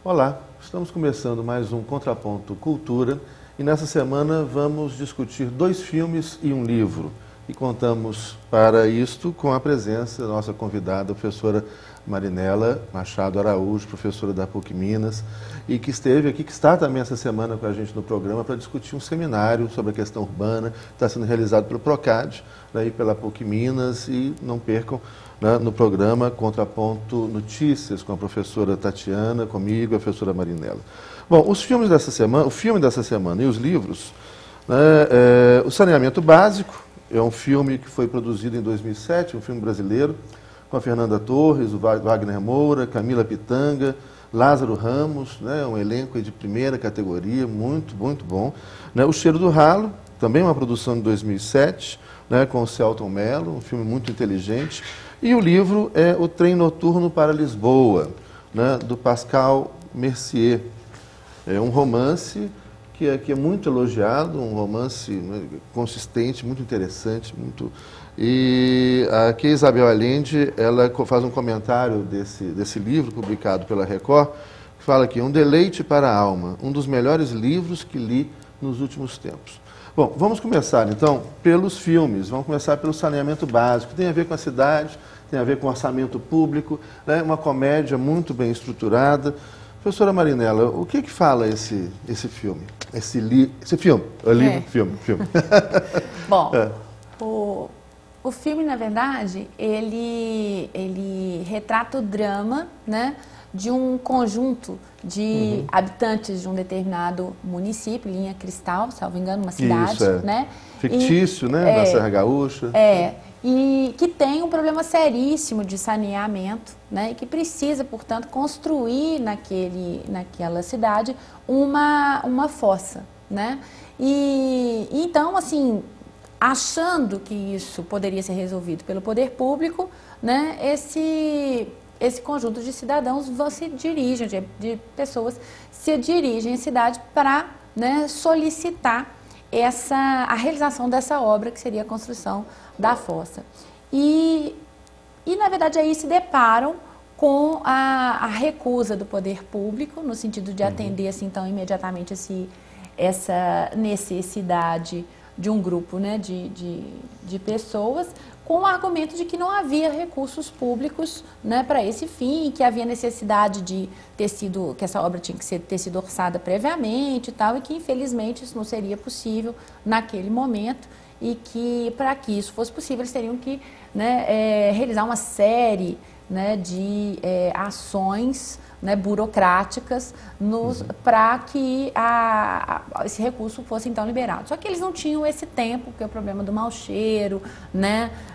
Olá, estamos começando mais um Contraponto Cultura e nessa semana vamos discutir 2 filmes e um livro. E contamos para isto com a presença da nossa convidada, a professora Marinela Machado Araújo, professora da PUC Minas, e que esteve aqui, que está também essa semana com a gente no programa para discutir um seminário sobre a questão urbana, que está sendo realizado pelo PROCAD, e pela PUC Minas, e não percam no programa Contraponto Notícias, com a professora Tatiana, comigo, a professora Marinela. Bom, os filmes dessa semana, o filme dessa semana e os livros, o Saneamento Básico, é um filme que foi produzido em 2007, um filme brasileiro, com a Fernanda Torres, o Wagner Moura, Camila Pitanga, Lázaro Ramos, um elenco de primeira categoria, muito, muito bom. O Cheiro do Ralo, também uma produção de 2007, com o Celton Mello, um filme muito inteligente. E o livro é O Trem Noturno para Lisboa, do Pascal Mercier. É um romance que é muito elogiado, um romance consistente, muito interessante, muito... E aqui a Isabel Allende, ela faz um comentário desse livro, publicado pela Record, que fala aqui, um deleite para a alma, um dos melhores livros que li nos últimos tempos. Bom, vamos começar então pelos filmes, vamos começar pelo Saneamento Básico, tem a ver com a cidade, tem a ver com orçamento público, uma comédia muito bem estruturada. Professora Marinela, o que fala esse filme? Esse filme? Filme. Bom, o filme, na verdade, ele retrata o drama, de um conjunto de habitantes de um determinado município, Linha Cristal, salvo engano, uma cidade. Isso, fictício, da Serra Gaúcha. E que tem um problema seríssimo de saneamento, e que precisa, portanto, construir naquela cidade uma fossa, E então, assim, achando que isso poderia ser resolvido pelo poder público, esse conjunto de cidadãos se dirigem, de pessoas se dirigem à cidade para solicitar a realização dessa obra, que seria a construção da fossa. E na verdade, aí se deparam com a recusa do poder público, no sentido de atender, assim, então, imediatamente essa necessidade de um grupo de pessoas, com o argumento de que não havia recursos públicos para esse fim, que havia necessidade de que essa obra tinha que ter sido orçada previamente e tal, e que infelizmente isso não seria possível naquele momento, e que para que isso fosse possível eles teriam que realizar uma série de ações burocráticas para que esse recurso fosse então liberado. Só que eles não tinham esse tempo, porque o problema do mau cheiro,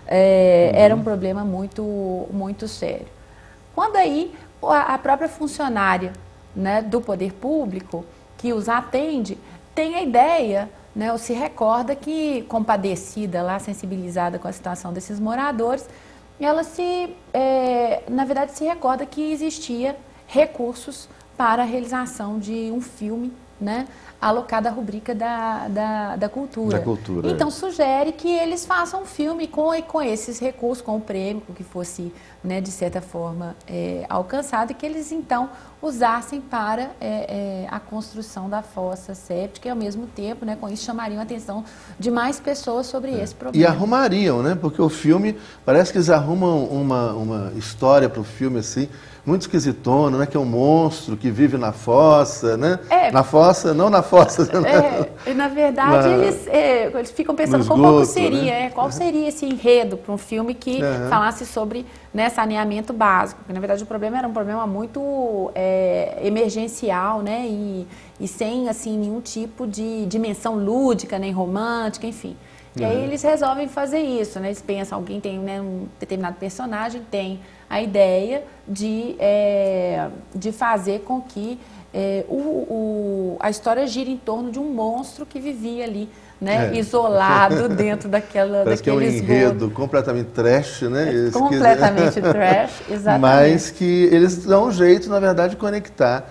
era um problema muito, muito sério. Quando aí a própria funcionária do poder público que os atende tem a ideia, ou se recorda que, compadecida lá, sensibilizada com a situação desses moradores, ela na verdade se recorda que existia recursos para a realização de um filme, alocado à rubrica da cultura. Então, sugere que eles façam um filme com esses recursos, com o prêmio, que fosse, de certa forma, alcançado, e que eles, então, usassem para a construção da fossa séptica e, ao mesmo tempo, com isso, chamariam a atenção de mais pessoas sobre esse problema. E arrumariam, porque o filme, parece que eles arrumam uma história para o filme, assim, muito esquisitona, que é um monstro que vive na fossa, na fossa, não na fossa. E na verdade eles ficam pensando qual seria esse enredo para um filme que falasse sobre saneamento básico, porque na verdade o problema era um problema muito emergencial, e sem assim nenhum tipo de dimensão lúdica, nem romântica, enfim. E aí eles resolvem fazer isso, eles pensam, alguém tem um determinado personagem, tem a ideia de fazer com que a história gira em torno de um monstro que vivia ali, isolado dentro Parece que é um enredo completamente trash, completamente trash, exatamente. Mas que eles dão um jeito, na verdade, de conectar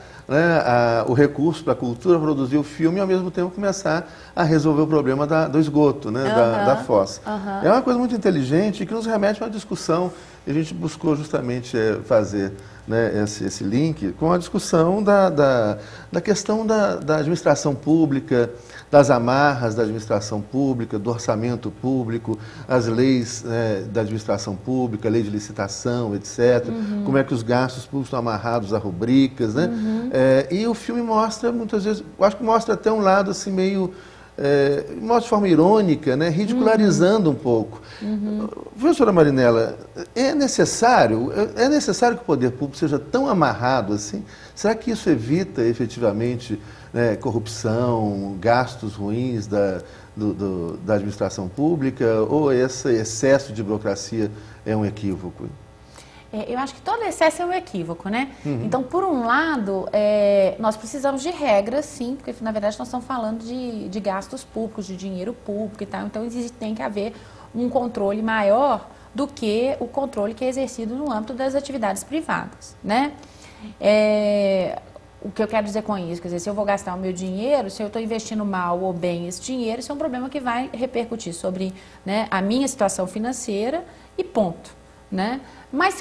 o recurso para a cultura, produzir o filme e ao mesmo tempo começar a resolver o problema do esgoto, da fossa. É uma coisa muito inteligente que nos remete a uma discussão que a gente buscou justamente fazer né, esse link com a discussão da questão da administração pública, das amarras da administração pública, do orçamento público, as leis, né, da administração pública, lei de licitação, etc. Como é que os gastos públicos estão amarrados a rubricas, né? E o filme mostra, muitas vezes, eu acho que mostra até um lado assim meio... de forma irônica, né, ridicularizando um pouco. Professora Marinella, é necessário que o poder público seja tão amarrado assim? Será que isso evita efetivamente, né, corrupção, gastos ruins da administração pública, ou esse excesso de burocracia é um equívoco? Eu acho que todo excesso é um equívoco, né? Então, por um lado, nós precisamos de regras, sim, porque, na verdade, nós estamos falando de gastos públicos, de dinheiro público e tal. Então, tem que haver um controle maior do que o controle que é exercido no âmbito das atividades privadas, né? O que eu quero dizer com isso? Quer dizer, se eu vou gastar o meu dinheiro, se eu estou investindo mal ou bem esse dinheiro, isso é um problema que vai repercutir sobre, né, a minha situação financeira e ponto, né? Mas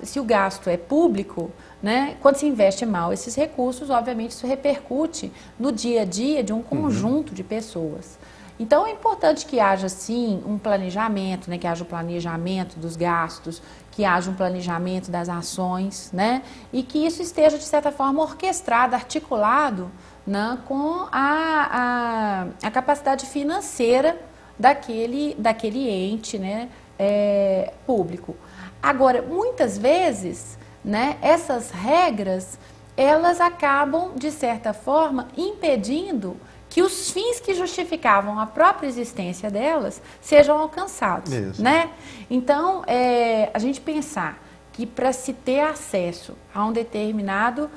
se o gasto é público, né, quando se investe mal esses recursos, obviamente isso repercute no dia a dia de um conjunto de pessoas. Então é importante que haja sim um planejamento, né, que haja o planejamento dos gastos, que haja um planejamento das ações, né, e que isso esteja de certa forma orquestrado, articulado, né, com a capacidade financeira daquele ente, né, público. Agora, muitas vezes, né, essas regras, elas acabam, de certa forma, impedindo que os fins que justificavam a própria existência delas sejam alcançados, né? Então, a gente pensar que para se ter acesso a um determinado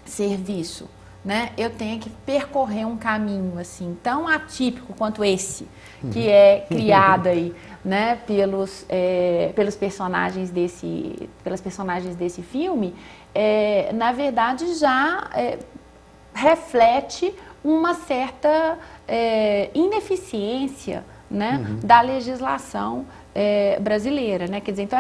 serviço, né, eu tenho que percorrer um caminho assim tão atípico quanto esse, que é criado aí, né, pelos personagens desse filme, na verdade já reflete uma certa ineficiência, né, da legislação brasileira, né? Quer dizer, então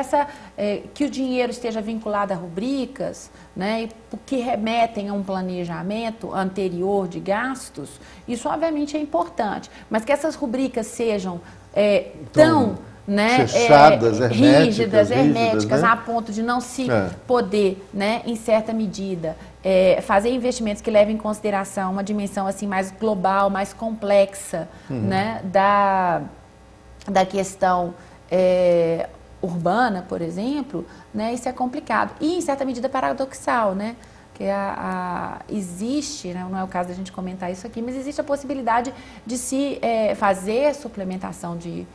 que o dinheiro esteja vinculado a rubricas, né, que remetem a um planejamento anterior de gastos, isso obviamente é importante, mas que essas rubricas sejam tão, né, fechadas, rígidas, né, a ponto de não se poder, né, em certa medida, fazer investimentos que levem em consideração uma dimensão assim mais global, mais complexa, né, da questão urbana, por exemplo, né, isso é complicado. E, em certa medida, paradoxal, né? Que existe, né, não é o caso da gente comentar isso aqui, mas existe a possibilidade de se fazer suplementação de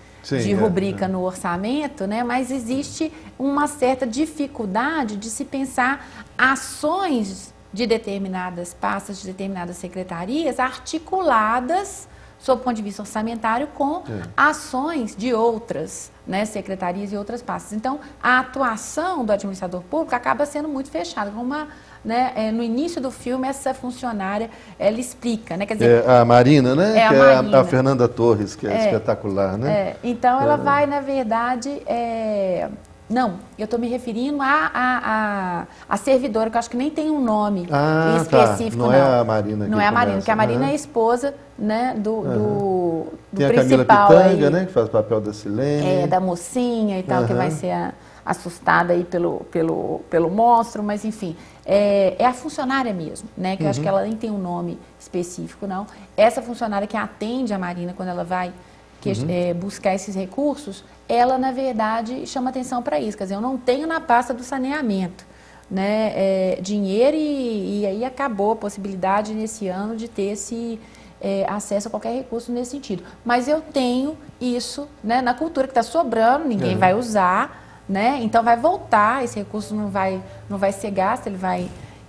rubrica no orçamento, né, mas existe uma certa dificuldade de se pensar ações de determinadas pastas, de determinadas secretarias articuladas sob o ponto de vista orçamentário, com ações de outras, né, secretarias e outras pastas. Então, a atuação do administrador público acaba sendo muito fechada. Né, no início do filme, essa funcionária, ela explica, né, quer dizer... a Marina, né? Que é a Fernanda Torres, que é espetacular, né? Então, ela vai, na verdade... Não, eu estou me referindo a servidora, que eu acho que nem tem um nome específico, não. Não é a Marina. Não é a Marina, porque a Marina é a esposa, né, do tem principal. Tem a Camila Pitanga, né, que faz o papel da Silene. Da mocinha e tal, que vai ser assustada aí pelo monstro, mas enfim, é a funcionária mesmo, né, que eu acho que ela nem tem um nome específico, não. Essa funcionária que atende a Marina quando ela vai buscar esses recursos, ela, na verdade, chama atenção para isso. Quer dizer, eu não tenho na pasta do saneamento, né, dinheiro e aí acabou a possibilidade nesse ano de ter esse acesso a qualquer recurso nesse sentido. Mas eu tenho isso, né, na cultura que está sobrando, ninguém vai usar, né, então vai voltar, esse recurso não vai ser gasto,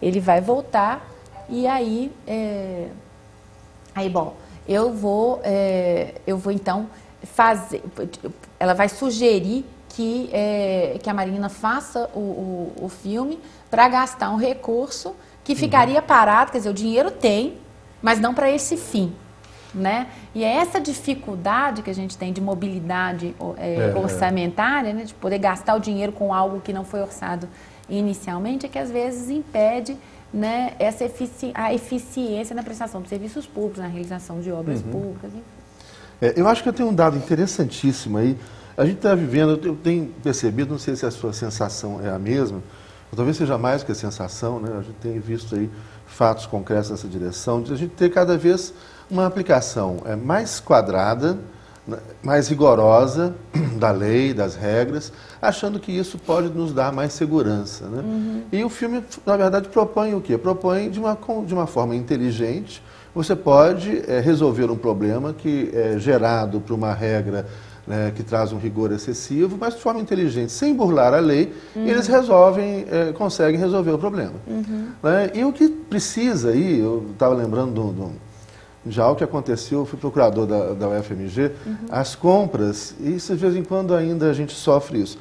ele vai voltar e aí, bom, eu vou então fazer, ela vai sugerir que a Marina faça o filme para gastar um recurso que ficaria parado, quer dizer, o dinheiro tem, mas não para esse fim. né? E é essa dificuldade que a gente tem de mobilidade orçamentária, né? De poder gastar o dinheiro com algo que não foi orçado inicialmente, é que às vezes impede, né, a eficiência na prestação de serviços públicos, na realização de obras públicas, enfim. Eu acho que eu tenho um dado interessantíssimo aí. A gente está vivendo, eu tenho percebido, não sei se a sua sensação é a mesma, ou talvez seja mais que a sensação, né? A gente tem visto aí fatos concretos nessa direção, de a gente ter cada vez uma aplicação mais quadrada, mais rigorosa da lei, das regras, achando que isso pode nos dar mais segurança, né? E o filme, na verdade, propõe o quê? Propõe de uma forma inteligente. Você pode resolver um problema que é gerado por uma regra, né, que traz um rigor excessivo, mas de forma inteligente, sem burlar a lei, eles conseguem resolver o problema. Né? E o que precisa aí, eu estava lembrando de algo que aconteceu, eu fui procurador da UFMG, as compras, e isso de vez em quando ainda a gente sofre isso,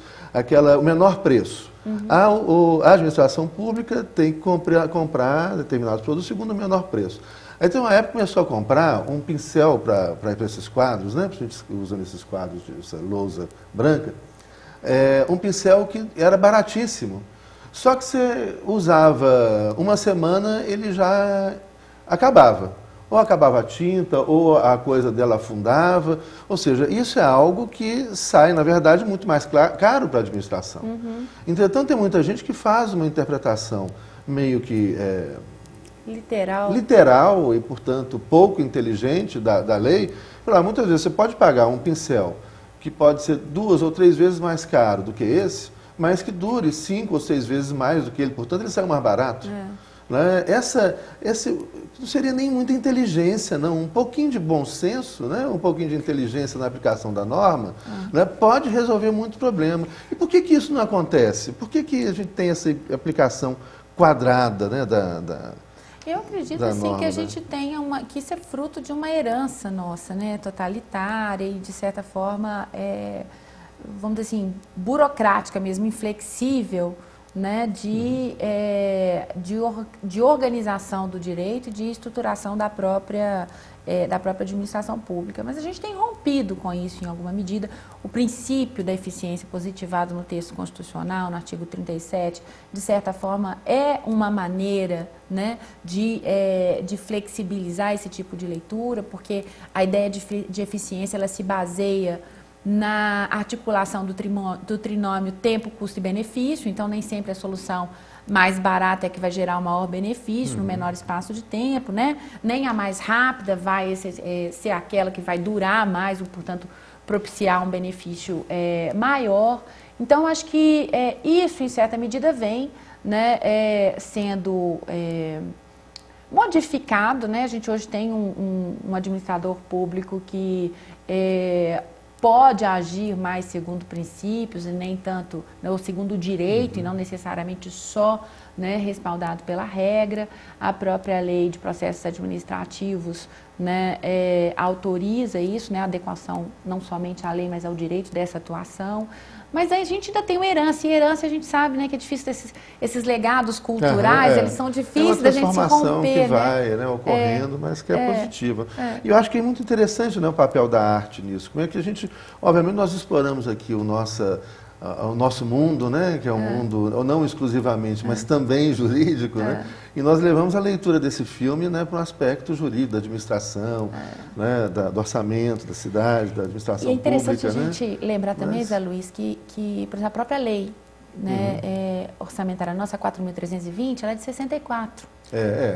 o menor preço. A administração pública tem que comprar determinados produtos segundo o menor preço. Aí tem uma época que começou a comprar um pincel para esses quadros, né? A gente usa nesses quadros de essa lousa branca, um pincel que era baratíssimo. Só que você usava uma semana, ele já acabava. Ou acabava a tinta, ou a coisa dela afundava. Ou seja, isso é algo que sai, na verdade, muito mais caro para a administração. Entretanto, tem muita gente que faz uma interpretação meio que literal e, portanto, pouco inteligente da lei. Muitas vezes você pode pagar um pincel que pode ser 2 ou 3 vezes mais caro do que esse, mas que dure 5 ou 6 vezes mais do que ele. Portanto, ele sai mais barato. Né? Não seria nem muita inteligência, não. Um pouquinho de bom senso, né? Um pouquinho de inteligência na aplicação da norma, né? Pode resolver muito problema. E por que isso não acontece? Por que a gente tem essa aplicação quadrada, né, Eu acredito assim norma, que a gente tenha que isso é fruto de uma herança nossa, né, totalitária e de certa forma, vamos dizer assim, burocrática mesmo, inflexível, né, de organização do direito e de estruturação da própria administração pública. Mas a gente tem rompido com isso em alguma medida. O princípio da eficiência positivado no texto constitucional, no artigo 37, de certa forma, é uma maneira, né, de flexibilizar esse tipo de leitura, porque a ideia de eficiência ela se baseia na articulação do trinômio tempo, custo e benefício. Então, nem sempre a solução mais barata é que vai gerar o maior benefício no menor espaço de tempo, né? Nem a mais rápida vai ser aquela que vai durar mais, e, portanto, propiciar um benefício maior. Então, acho que isso, em certa medida, vem, né, sendo modificado, né? A gente hoje tem um administrador público que pode agir mais segundo princípios e nem tanto, né, ou segundo o direito e não necessariamente só, né, respaldado pela regra. A própria lei de processos administrativos, né, autoriza isso, né, a adequação não somente à lei, mas ao direito dessa atuação. Mas aí a gente ainda tem uma herança, e herança a gente sabe, né, que é difícil esses legados culturais, eles são difíceis da gente se romper, que vai, né, ocorrendo, mas que é positiva. E eu acho que é muito interessante, né, o papel da arte nisso. Como é que a gente, obviamente, nós exploramos aqui o nosso mundo, né, que é um mundo não exclusivamente, mas também jurídico, né, e nós levamos a leitura desse filme, né, para um aspecto jurídico, da administração, né, do orçamento da cidade, da administração pública. E é interessante pública, a gente lembrar também, Zé Luiz, que por exemplo, a própria lei, né, orçamentária nossa, 4.320, ela é de 64.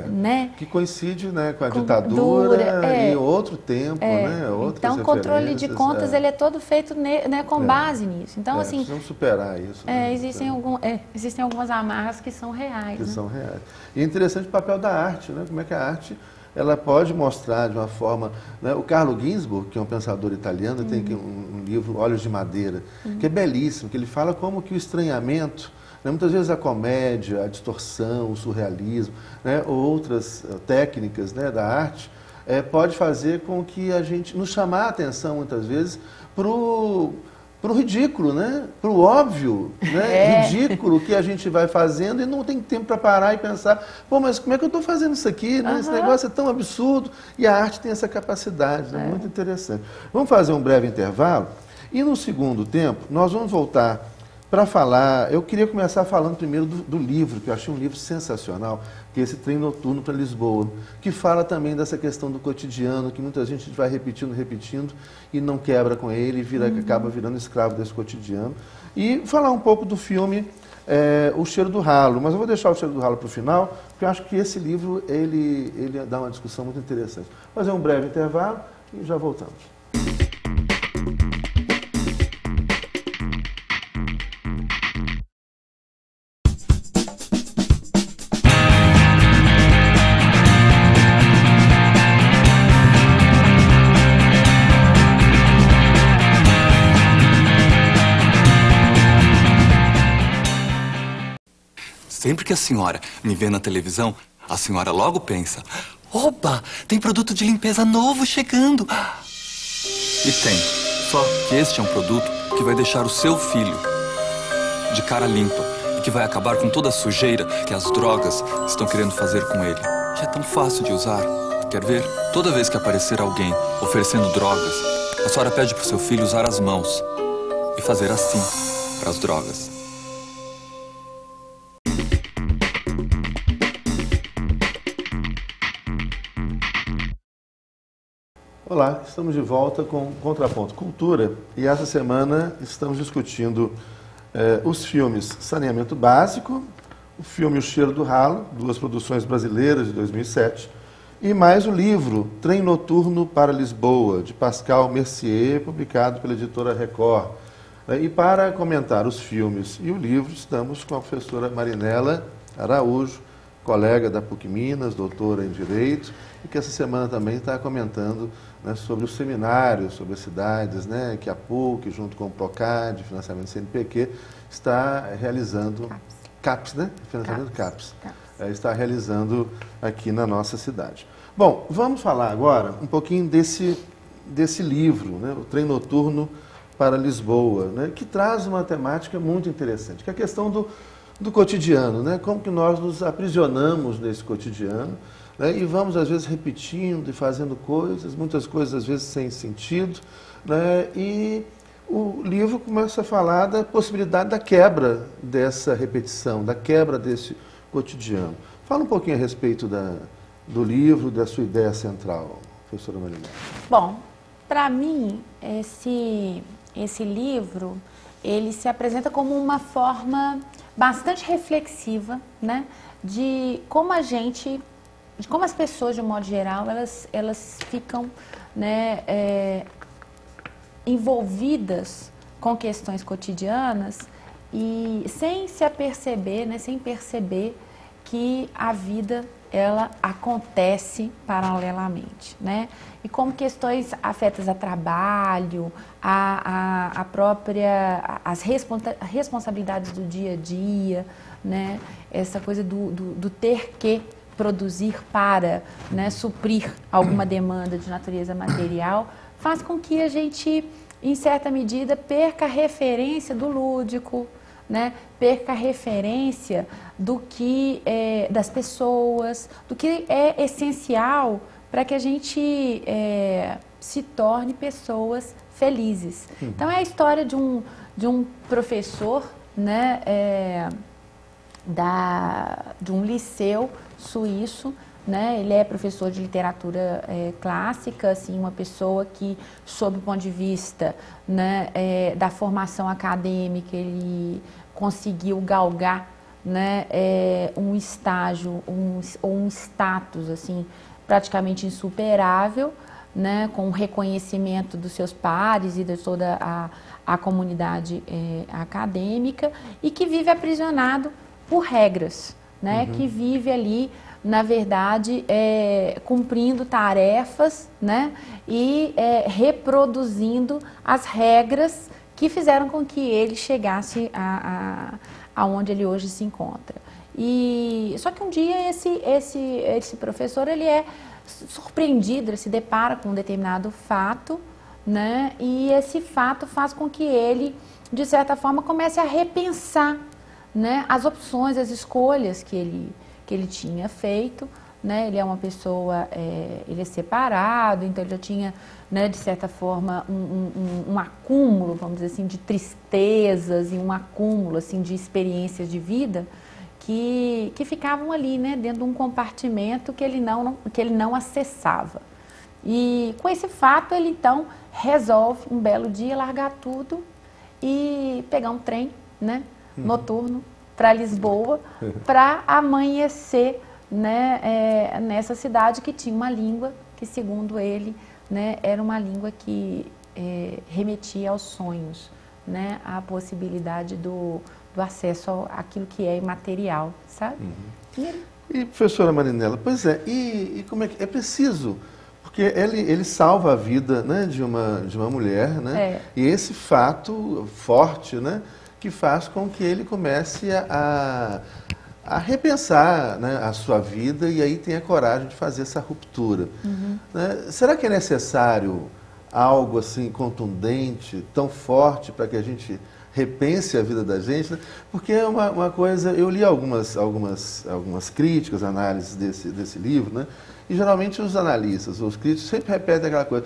Né? Que coincide, né, com a ditadura e outro tempo, né, outras então, o controle de contas ele é todo feito né, com base nisso. Então, assim, precisamos superar isso. Né? Existem algumas amarras que são reais. Que são reais. E é interessante o papel da arte, né? Como é que a arte ela pode mostrar de uma forma, né? O Carlo Ginzburg, que é um pensador italiano, tem aqui um livro, Olhos de Madeira, que é belíssimo, que ele fala como que o estranhamento, né? Muitas vezes a comédia, a distorção, o surrealismo, né? Ou outras técnicas, né, da arte, pode fazer com que a gente, nos chamar a atenção muitas vezes o ridículo, né? Para o óbvio, né? Ridículo que a gente vai fazendo e não tem tempo para parar e pensar, pô, mas como é que eu estou fazendo isso aqui? Né? Esse negócio é tão absurdo. E a arte tem essa capacidade, né? Muito interessante. Vamos fazer um breve intervalo e no segundo tempo nós vamos voltar para falar. Eu queria começar falando primeiro do livro, que eu achei um livro sensacional, que é esse Trem Noturno para Lisboa, que fala também dessa questão do cotidiano, que muita gente vai repetindo e não quebra com ele, acaba virando escravo desse cotidiano. E falar um pouco do filme O Cheiro do Ralo, mas eu vou deixar O Cheiro do Ralo para o final, porque eu acho que esse livro ele dá uma discussão muito interessante. Vou fazer um breve intervalo e já voltamos. Sempre que a senhora me vê na televisão, a senhora logo pensa: opa, tem produto de limpeza novo chegando. E tem. Só que este é um produto que vai deixar o seu filho de cara limpa e que vai acabar com toda a sujeira que as drogas estão querendo fazer com ele. Que é tão fácil de usar. Quer ver? Toda vez que aparecer alguém oferecendo drogas, a senhora pede para o seu filho usar as mãos e fazer assim para as drogas. Olá, estamos de volta com Contraponto Cultura e essa semana estamos discutindo os filmes Saneamento Básico, o filme O Cheiro do Ralo, duas produções brasileiras de 2007, e mais o livro Trem Noturno para Lisboa, de Pascal Mercier, publicado pela editora Record. E para comentar os filmes e o livro, estamos com a professora Marinela Araújo, colega da PUC Minas, doutora em Direito, e que essa semana também está comentando, né, sobre os seminários, sobre as cidades, né, que a PUC, junto com o PROCAD, financiamento do CNPq, está realizando, CAPES, né? Financiamento CAPES. Está realizando aqui na nossa cidade. Bom, vamos falar agora um pouquinho desse livro, né, O Trem Noturno para Lisboa, né, que traz uma temática muito interessante, que é a questão do cotidiano, né? Como que nós nos aprisionamos nesse cotidiano, né? E vamos às vezes repetindo e fazendo coisas, muitas coisas às vezes sem sentido, né? E o livro começa a falar da possibilidade da quebra dessa repetição, da quebra desse cotidiano. Fala um pouquinho a respeito do livro, da sua ideia central, professora Marinela. Bom, para mim, esse livro, ele se apresenta como uma forma bastante reflexiva, né, de como as pessoas, de um modo geral, elas ficam, né, envolvidas com questões cotidianas e sem se aperceber, né, sem perceber que a vida ela acontece paralelamente, né? E como questões afetas a trabalho, as responsabilidades do dia a dia, né? Essa coisa do ter que produzir para, né, suprir alguma demanda de natureza material, faz com que a gente, em certa medida, perca a referência do lúdico, né? Perca a referência do que das pessoas, do que é essencial para que a gente se torne pessoas felizes. Então é a história de um professor, né, de um liceu suíço, né? Ele é professor de literatura clássica, assim, uma pessoa que, sob o ponto de vista, né, da formação acadêmica, ele conseguiu galgar, né, um estágio, um status assim, praticamente insuperável, né, com o reconhecimento dos seus pares e de toda a comunidade acadêmica, e que vive aprisionado por regras, né, que vive ali, na verdade, cumprindo tarefas, né, e reproduzindo as regras que fizeram com que ele chegasse aonde ele hoje se encontra. E só que um dia esse professor, ele é surpreendido, ele se depara com um determinado fato, né? E esse fato faz com que ele, de certa forma, comece a repensar, né, as opções, as escolhas que ele tinha feito, né? Ele é uma pessoa, ele é separado, então ele já tinha, né, de certa forma, um acúmulo, vamos dizer assim, de tristezas e um acúmulo assim, de experiências de vida que ficavam ali, né, dentro de um compartimento que ele não acessava. E com esse fato ele então resolve um belo dia largar tudo e pegar um trem, né, noturno para Lisboa para amanhecer, né, nessa cidade que tinha uma língua que, segundo ele, né, era uma língua que remetia aos sonhos, né, à possibilidade do acesso àquilo que é imaterial, sabe? E, professora Marinella, pois é, e como é que é preciso? Porque ele salva a vida, né, de uma mulher, né? E esse fato forte, né, que faz com que ele comece a repensar, né, a sua vida e aí tenha coragem de fazer essa ruptura. Né? Será que é necessário algo assim contundente, tão forte, para que a gente repense a vida da gente? Né? Porque é uma coisa, eu li algumas críticas, análises desse livro, né? E geralmente os analistas, os críticos, sempre repetem aquela coisa: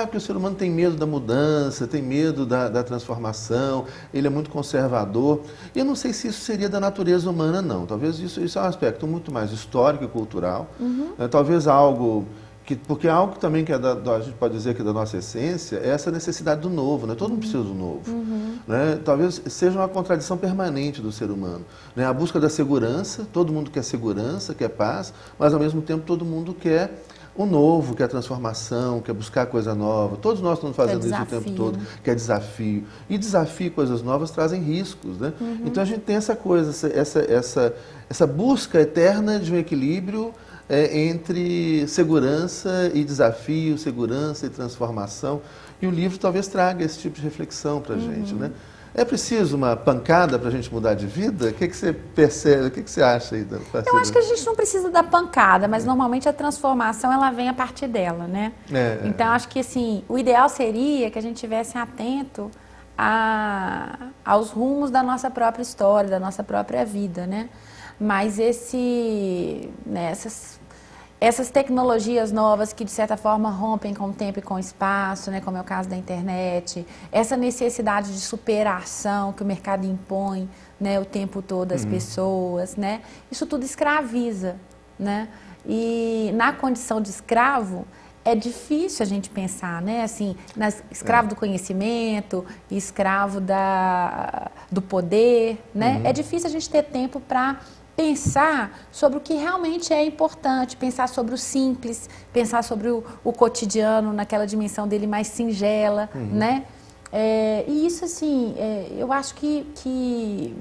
porque o ser humano tem medo da mudança, tem medo da transformação, ele é muito conservador. E eu não sei se isso seria da natureza humana, não. Talvez isso é um aspecto muito mais histórico e cultural. Talvez algo porque algo também que a gente pode dizer que é da nossa essência é essa necessidade do novo, né? Todo mundo precisa do novo. Né? Talvez seja uma contradição permanente do ser humano. Né? A busca da segurança, todo mundo quer segurança, quer paz, mas ao mesmo tempo todo mundo quer o novo, quer transformação, quer buscar coisa nova. Todos nós estamos fazendo isso o tempo todo, quer desafio. E desafio e coisas novas trazem riscos. Né? Então a gente tem essa coisa, essa busca eterna de um equilíbrio entre segurança e desafio, segurança e transformação. E o livro talvez traga esse tipo de reflexão para a gente. Né? É preciso uma pancada para a gente mudar de vida? O que você percebe, o que você acha aí? Eu acho que a gente não precisa da pancada, mas normalmente a transformação ela vem a partir dela, né? Então acho que assim, o ideal seria que a gente estivesse atento aos rumos da nossa própria história, da nossa própria vida, né? Mas essas tecnologias novas que, de certa forma, rompem com o tempo e com o espaço, né, como é o caso da internet, essa necessidade de superação que o mercado impõe, né, o tempo todo às pessoas, né, isso tudo escraviza. Né? E na condição de escravo, é difícil a gente pensar, né? Assim, escravo do conhecimento, escravo do poder, né? É difícil a gente ter tempo para pensar sobre o que realmente é importante, pensar sobre o simples, pensar sobre o cotidiano naquela dimensão dele mais singela, né? E isso, assim, eu acho que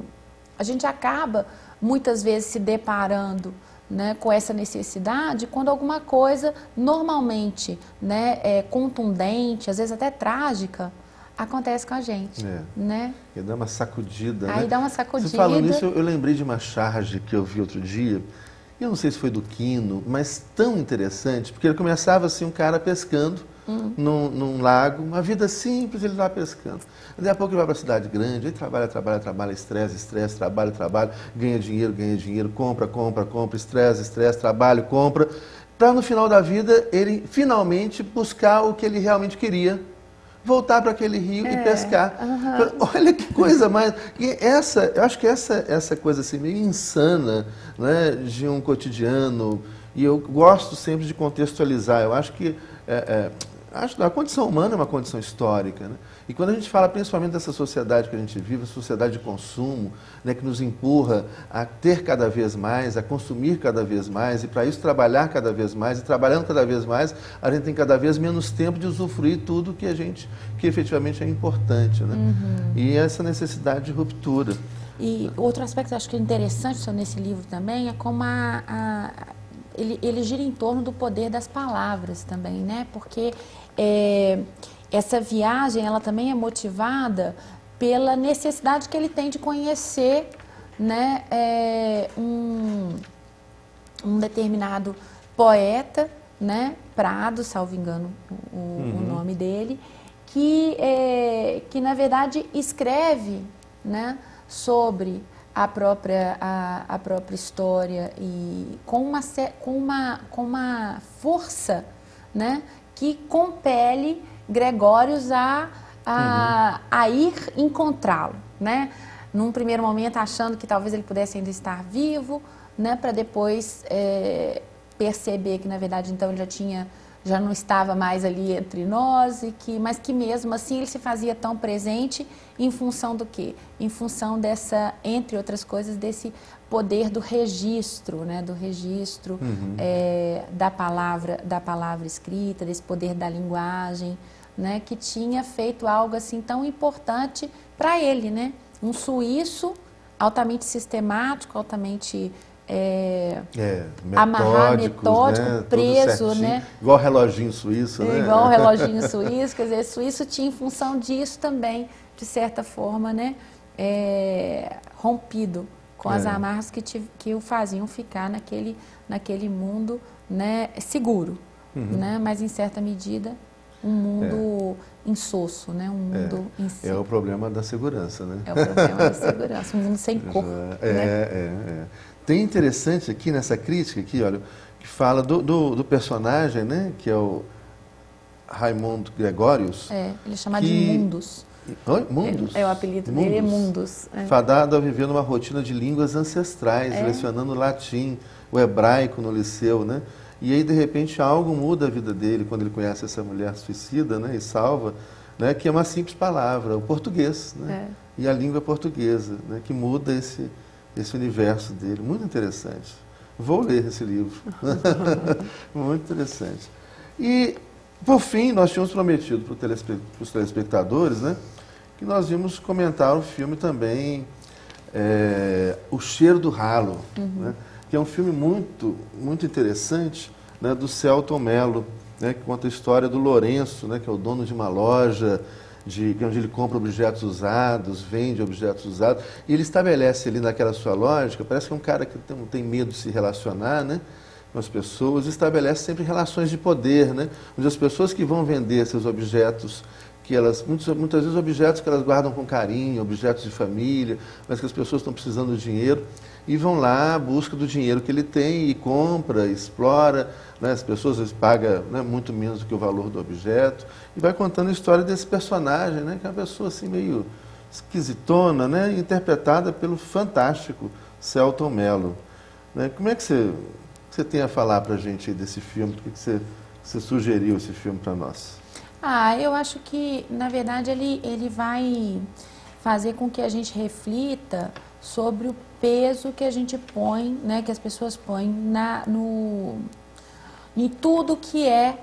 a gente acaba, muitas vezes, se deparando, né, com essa necessidade quando alguma coisa, normalmente, né, contundente, às vezes até trágica, acontece com a gente, né? E dá uma sacudida, Aí né? dá uma sacudida. Você falando nisso, eu lembrei de uma charge que eu vi outro dia, eu não sei se foi do Quino, mas tão interessante, porque ele começava assim, um cara pescando num lago, uma vida simples, ele lá pescando. Daí a pouco ele vai para a cidade grande, ele trabalha, estresse, trabalha, ganha dinheiro, compra, estresse, trabalho, compra, para no final da vida ele finalmente buscar o que ele realmente queria, voltar para aquele rio e pescar. Olha que coisa mais... E eu acho que essa coisa assim, meio insana, né, de um cotidiano, e eu gosto sempre de contextualizar, eu acho que a condição humana é uma condição histórica, né? E quando a gente fala principalmente dessa sociedade que a gente vive, a sociedade de consumo, né, que nos empurra a ter cada vez mais, a consumir cada vez mais, e para isso trabalhar cada vez mais, e trabalhando cada vez mais, a gente tem cada vez menos tempo de usufruir tudo que efetivamente é importante, né? E essa necessidade de ruptura. E outro aspecto que eu acho que é interessante nesse livro também é como ele gira em torno do poder das palavras também, né? Porque essa viagem, ela também é motivada pela necessidade que ele tem de conhecer, né, um determinado poeta, né, Prado, salvo engano o nome dele, que na verdade escreve, né, sobre a própria história e com uma força, né, que compele Gregórios a ir encontrá-lo, né? Num primeiro momento achando que talvez ele pudesse ainda estar vivo, né, para depois perceber que na verdade então ele já não estava mais ali entre nós, mas que mesmo assim ele se fazia tão presente em função do quê? Em função dessa, entre outras coisas, desse poder do registro, né? Do registro da palavra escrita, desse poder da linguagem, né? Que tinha feito algo assim tão importante para ele, né? Um suíço altamente sistemático, altamente metódico, né? preso, né? Igual reloginho suíço, né? Igual o reloginho suíço, quer dizer, suíço tinha em função disso também, de certa forma, né? Rompido com as amarras que o faziam ficar naquele mundo, né? Seguro, né? Mas em certa medida um mundo insosso, né? Um mundo em si. É o problema da segurança, né? É o problema da segurança, um mundo sem cor. Né? Tem interessante aqui nessa crítica aqui, olha, que fala do personagem, né? Que é o Raimundo Gregórios. Ele é chamado de Mundus. Oi? Mundus? O apelido dele é Mundus. Fadado a viver numa rotina de línguas ancestrais, lecionando latim, o hebraico no liceu, né? E aí, de repente, algo muda a vida dele quando ele conhece essa mulher suicida, né? E salva, né? Que é uma simples palavra, o português, né? E a língua portuguesa, né? Que muda esse universo dele. Muito interessante. Vou ler esse livro. Muito interessante. E, por fim, nós tínhamos prometido para os telespectadores, né? Que nós íamos comentar o filme também, O Cheiro do Ralo, né? Que é um filme muito, muito interessante, né, do Selton Mello, né, que conta a história do Lourenço, né, que é o dono de uma loja, onde ele compra objetos usados, vende objetos usados, e ele estabelece ali naquela sua lógica, parece que é um cara que não tem medo de se relacionar, né, com as pessoas, estabelece sempre relações de poder, né, onde as pessoas que vão vender seus objetos, que elas, muitas vezes objetos que elas guardam com carinho, objetos de família, mas que as pessoas estão precisando de dinheiro, e vão lá, busca do dinheiro que ele tem e compra, explora, né? As pessoas às vezes pagam, né, muito menos do que o valor do objeto, e vai contando a história desse personagem, né, que é uma pessoa assim meio esquisitona, né, interpretada pelo fantástico Selton Mello. Né? Como é que você tem a falar para a gente aí desse filme? Por que você sugeriu esse filme para nós? Eu acho que, na verdade, ele vai fazer com que a gente reflita sobre o peso que a gente põe, né, que as pessoas põem em tudo que é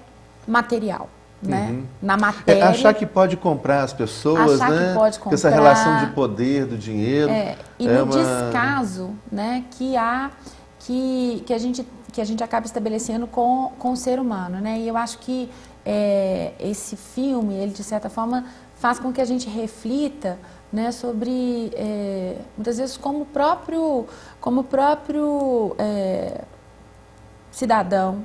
material, né, na matéria. Achar que pode comprar as pessoas, achar né? Que pode comprar. Essa relação de poder, do dinheiro. E no descaso, né, que a gente acaba estabelecendo com o ser humano, né? E eu acho que esse filme, ele de certa forma faz com que a gente reflita, né, sobre muitas vezes como o próprio cidadão,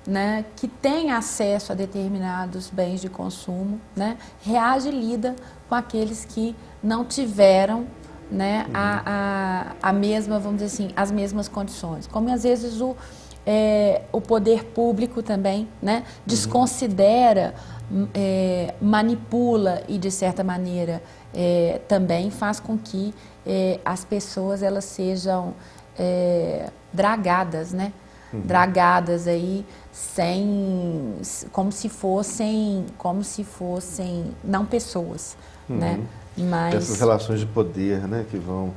né, que tem acesso a determinados bens de consumo, né, reage e lida com aqueles que não tiveram, né, a mesma, vamos dizer assim, as mesmas condições. Como às vezes o poder público também, né, desconsidera, manipula e de certa maneira também faz com que as pessoas elas sejam dragadas, né? Dragadas aí como se fossem não pessoas, né? Mas essas relações de poder, né, que vão.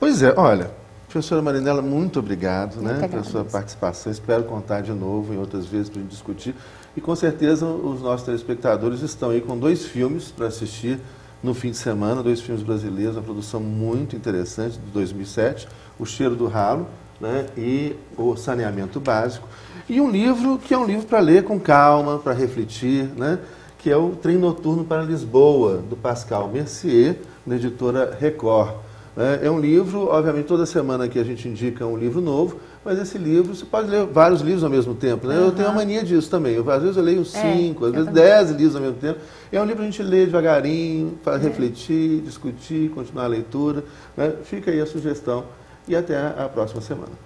Pois é, olha, professora Marinella, muito obrigado, né, pela sua participação. Espero contar de novo em outras vezes para a gente discutir. E com certeza os nossos telespectadores estão aí com 2 filmes para assistir no fim de semana, 2 filmes brasileiros, uma produção muito interessante de 2007, O Cheiro do Ralo, né, e O Saneamento Básico. E um livro que é um livro para ler com calma, para refletir, né, que é o Trem Noturno para Lisboa, do Pascal Mercier, da editora Record. É um livro, obviamente, toda semana que a gente indica um livro novo, mas esse livro, você pode ler vários livros ao mesmo tempo, né? Eu tenho a mania disso também. Às vezes eu leio 5, às vezes 10 livros ao mesmo tempo. É um livro que a gente lê devagarinho, faz refletir, discutir, continuar a leitura, né? Fica aí a sugestão e até a próxima semana.